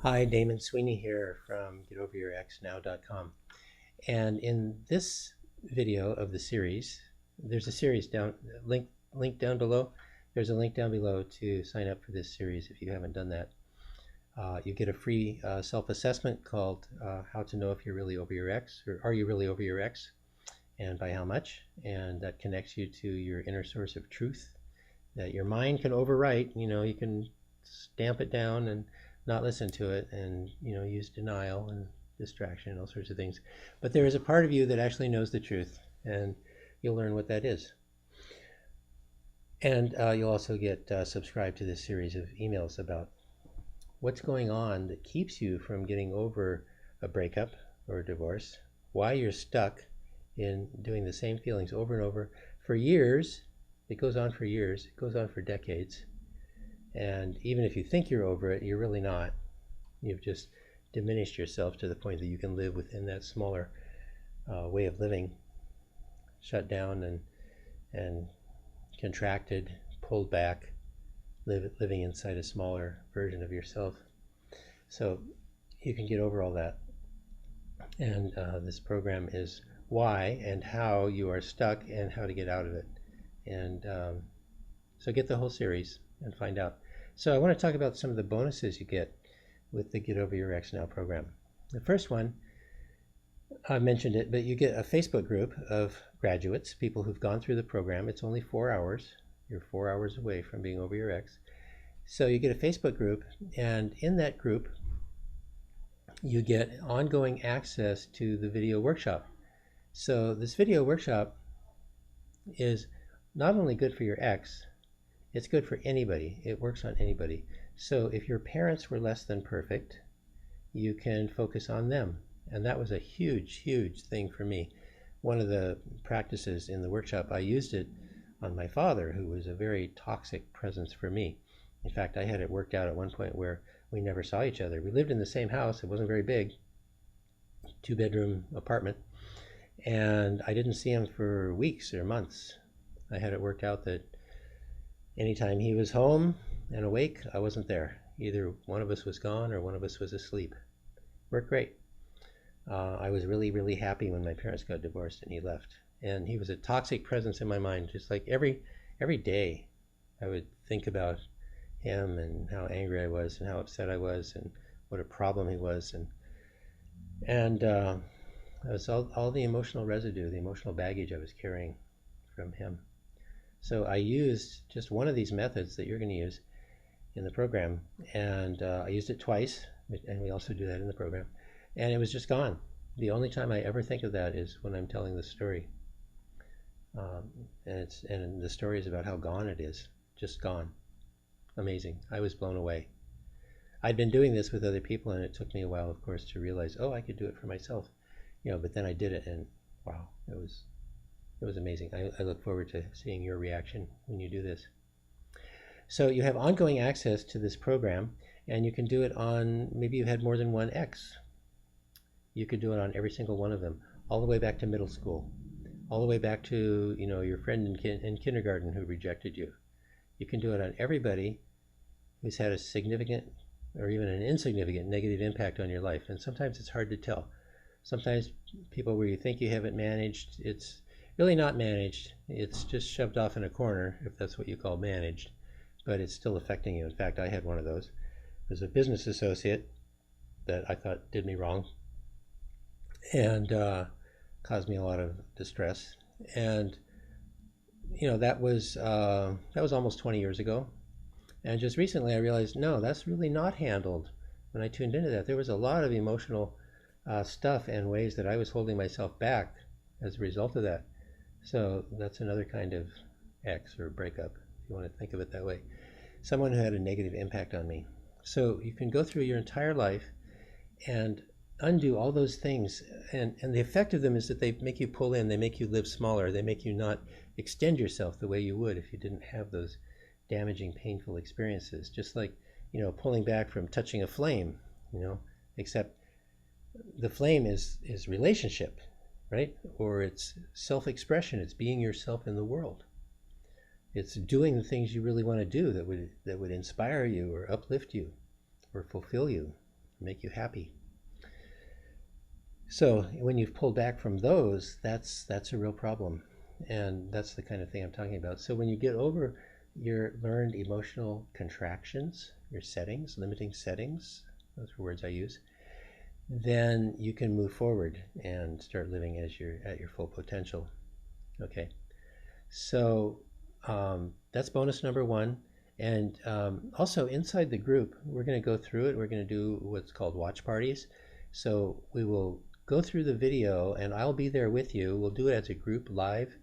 Hi, Damon Sweeney here from GetOverYourExNow.com. And in this video of the series, there's a series link down below. There's a link down below to sign up for this series if you haven't done that. You get a free self-assessment called How to Know If You're Really Over Your Ex, or Are You Really Over Your Ex, and by how much. And that connects you to your inner source of truth that your mind can overwrite. You can stamp it down and not listen to it, and use denial and distraction and all sorts of things. But there is a part of you that actually knows the truth, and you'll learn what that is. And you'll also get subscribed to this series of emails about what's going on that keeps you from getting over a breakup or a divorce, why you're stuck in doing the same feelings over and over for years. It goes on for years, it goes on for decades. And even if you think you're over it, you're really not. You've just diminished yourself to the point that you can live within that smaller way of living, shut down and contracted, pulled back, living inside a smaller version of yourself. So you can get over all that. And this program is why and how you are stuck and how to get out of it. And so get the whole series and find out. So I want to talk about some of the bonuses you get with the Get Over Your Ex Now program. The first one, I mentioned it, but you get a Facebook group of graduates, people who've gone through the program. It's only 4 hours. You're 4 hours away from being over your ex. So you get a Facebook group, and in that group, you get ongoing access to the video workshop. So this video workshop is not only good for your ex, it's good for anybody. It works on anybody. So if your parents were less than perfect, you can focus on them. And that was a huge, huge thing for me. One of the practices in the workshop, I used it on my father, who was a very toxic presence for me. In fact, I had it worked out at one point where we never saw each other. We lived in the same house. It wasn't very big, 2-bedroom apartment. And I didn't see him for weeks or months. I had it worked out that anytime he was home and awake, I wasn't there. Either one of us was gone or one of us was asleep. Worked great. I was really, really happy when my parents got divorced and he left. And he was a toxic presence in my mind. Just like every day, I would think about him and how angry I was and how upset I was and what a problem he was. And it was all the emotional residue, the emotional baggage I was carrying from him. So I used just one of these methods that you're going to use in the program, and I used it twice, and we also do that in the program, and it was just gone. The only time I ever think of that is when I'm telling the story, and the story is about how gone it is, just gone. Amazing. I was blown away. I'd been doing this with other people, and it took me a while, of course, to realize, oh, I could do it for myself, but then I did it, and wow, it was amazing. I look forward to seeing your reaction when you do this. So you have ongoing access to this program, and you can do it on, maybe you've had more than one ex. You could do it on every single one of them, all the way back to middle school, all the way back to your friend in kindergarten who rejected you. You can do it on everybody who's had a significant or even an insignificant negative impact on your life. And sometimes it's hard to tell. Sometimes people where you think you haven't managed, it's really not managed. It's just shoved off in a corner, if that's what you call managed, but it's still affecting you. In fact, I had one of those. There's a business associate that I thought did me wrong and caused me a lot of distress. And that was almost 20 years ago. And just recently I realized, no, that's really not handled. When I tuned into that, there was a lot of emotional stuff and ways that I was holding myself back as a result of that. So that's another kind of ex or breakup, if you want to think of it that way. Someone who had a negative impact on me. So you can go through your entire life and undo all those things. And the effect of them is that they make you pull in, they make you live smaller, they make you not extend yourself the way you would if you didn't have those damaging, painful experiences. Just like, pulling back from touching a flame, except the flame is relationship. Right? Or it's self-expression. It's being yourself in the world. It's doing the things you really want to do that would inspire you or uplift you or fulfill you. make you happy. So when you've pulled back from those, that's a real problem. And that's the kind of thing I'm talking about. So when you get over your learned emotional contractions, your settings, limiting settings, those are words I use, then you can move forward and start living as you're at your full potential. Okay, so that's bonus number one. And also inside the group, we're going to go through it. We're going to do what's called watch parties. So we will go through the video and I'll be there with you. We'll do it as a group live,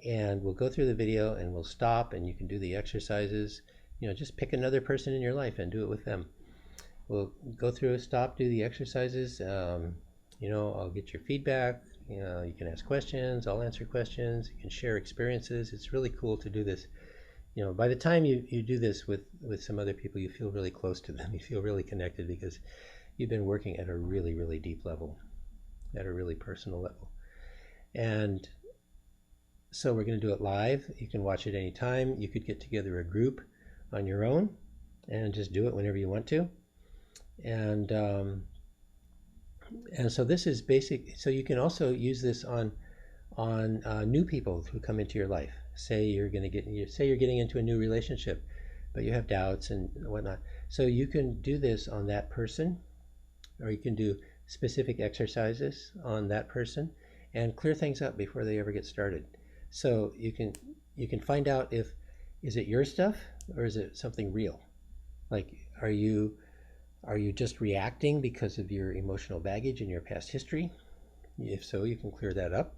and we'll go through the video and we'll stop and you can do the exercises. You know, just pick another person in your life and do it with them. We'll go through, stop, do the exercises. You know, I'll get your feedback. You know, you can ask questions, I'll answer questions, you can share experiences. It's really cool to do this. You know, by the time you do this with some other people, you feel really close to them. You feel really connected because you've been working at a really, really deep level, at a really personal level. And so we're going to do it live. You can watch it anytime. You could get together a group on your own and just do it whenever you want to. And so this is basic. So you can also use this on new people who come into your life. Say you're getting into a new relationship, but you have doubts and whatnot. So you can do this on that person, or you can do specific exercises on that person and clear things up before they ever get started. So you can find out is it your stuff or is it something real? Like, are you just reacting because of your emotional baggage and your past history? If so, you can clear that up,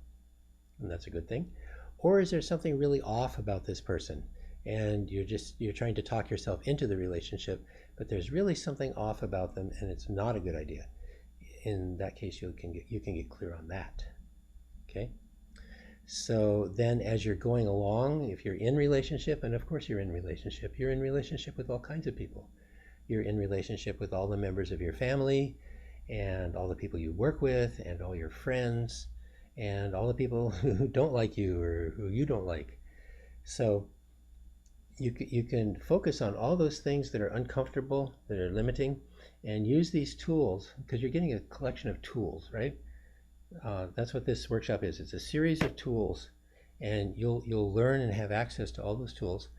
and that's a good thing. Or is there something really off about this person and you're trying to talk yourself into the relationship, but there's really something off about them and it's not a good idea? In that case, you can get clear on that. Okay? So then as you're going along, if you're in relationship, and of course you're in relationship with all kinds of people. You're in relationship with all the members of your family and all the people you work with and all your friends and all the people who don't like you or who you don't like. So you can focus on all those things that are uncomfortable, that are limiting, and use these tools, because you're getting a collection of tools, right? That's what this workshop is. It's a series of tools, and you'll learn and have access to all those tools,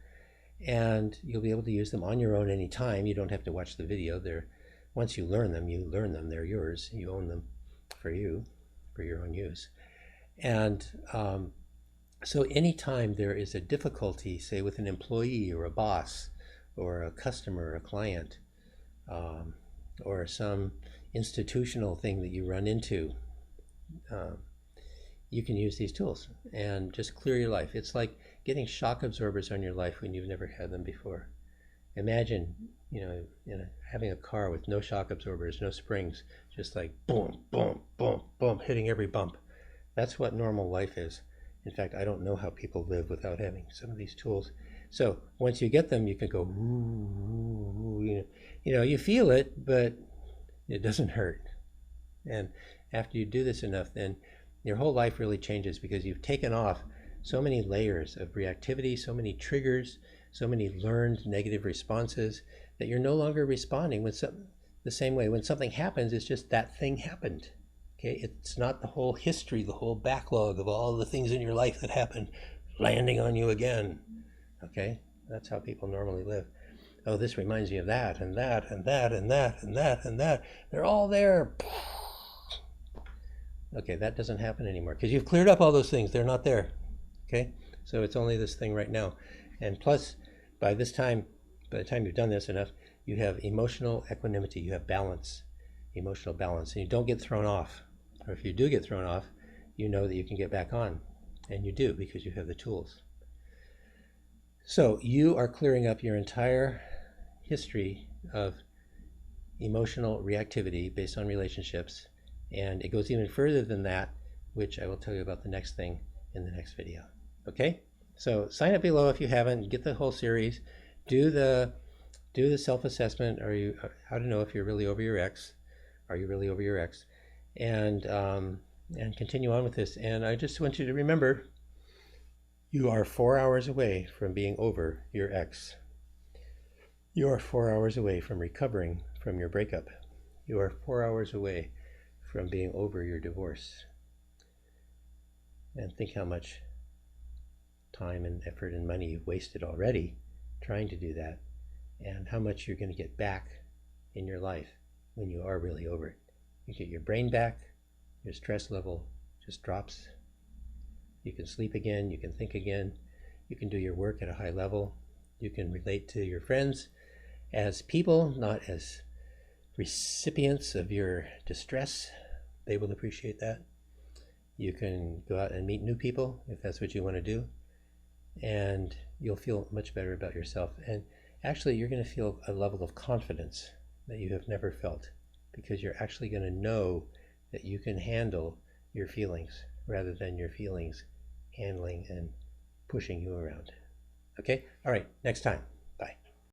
and you'll be able to use them on your own anytime. You don't have to watch the video. Once you learn them, they're yours. You own them for your own use. And so anytime there is a difficulty, say with an employee or a boss or a customer or a client, or some institutional thing that you run into, you can use these tools and just clear your life. It's like getting shock absorbers on your life when you've never had them before. Imagine, having a car with no shock absorbers, no springs, just like boom, boom, boom, boom, hitting every bump. That's what normal life is. In fact, I don't know how people live without having some of these tools. So once you get them, you can go, ooh, you feel it, but it doesn't hurt. And after you do this enough, then your whole life really changes, because you've taken off so many layers of reactivity, so many triggers, so many learned negative responses, that you're no longer responding the same way. When something happens, it's just that thing happened. Okay, it's not the whole history, the whole backlog of all the things in your life that happened landing on you again. Okay, that's how people normally live. Oh, this reminds me of that and that and that and that and that and that. They're all there. Okay, that doesn't happen anymore because you've cleared up all those things. They're not there. Okay, so it's only this thing right now. And plus, by the time you've done this enough, you have emotional equanimity. You have balance, emotional balance, and you don't get thrown off. Or if you do get thrown off, you know that you can get back on, and you do, because you have the tools. So you are clearing up your entire history of emotional reactivity based on relationships, and it goes even further than that, which I will tell you about the next thing in the next video. Okay, so sign up below if you haven't. Get the whole series. Do the self-assessment. How to know if you're really over your ex. Are you really over your ex? And continue on with this. And I just want you to remember, you are 4 hours away from being over your ex. You are 4 hours away from recovering from your breakup. You are 4 hours away from being over your divorce. And think how much time and effort and money you've wasted already trying to do that, and how much you're going to get back in your life when you are really over it. You get your brain back, your stress level just drops. You can sleep again, you can think again, you can do your work at a high level, you can relate to your friends as people, not as recipients of your distress. They will appreciate that. You can go out and meet new people if that's what you want to do, and you'll feel much better about yourself. And actually, you're going to feel a level of confidence that you have never felt, because you're actually going to know that you can handle your feelings rather than your feelings handling and pushing you around. Okay? All right, next time.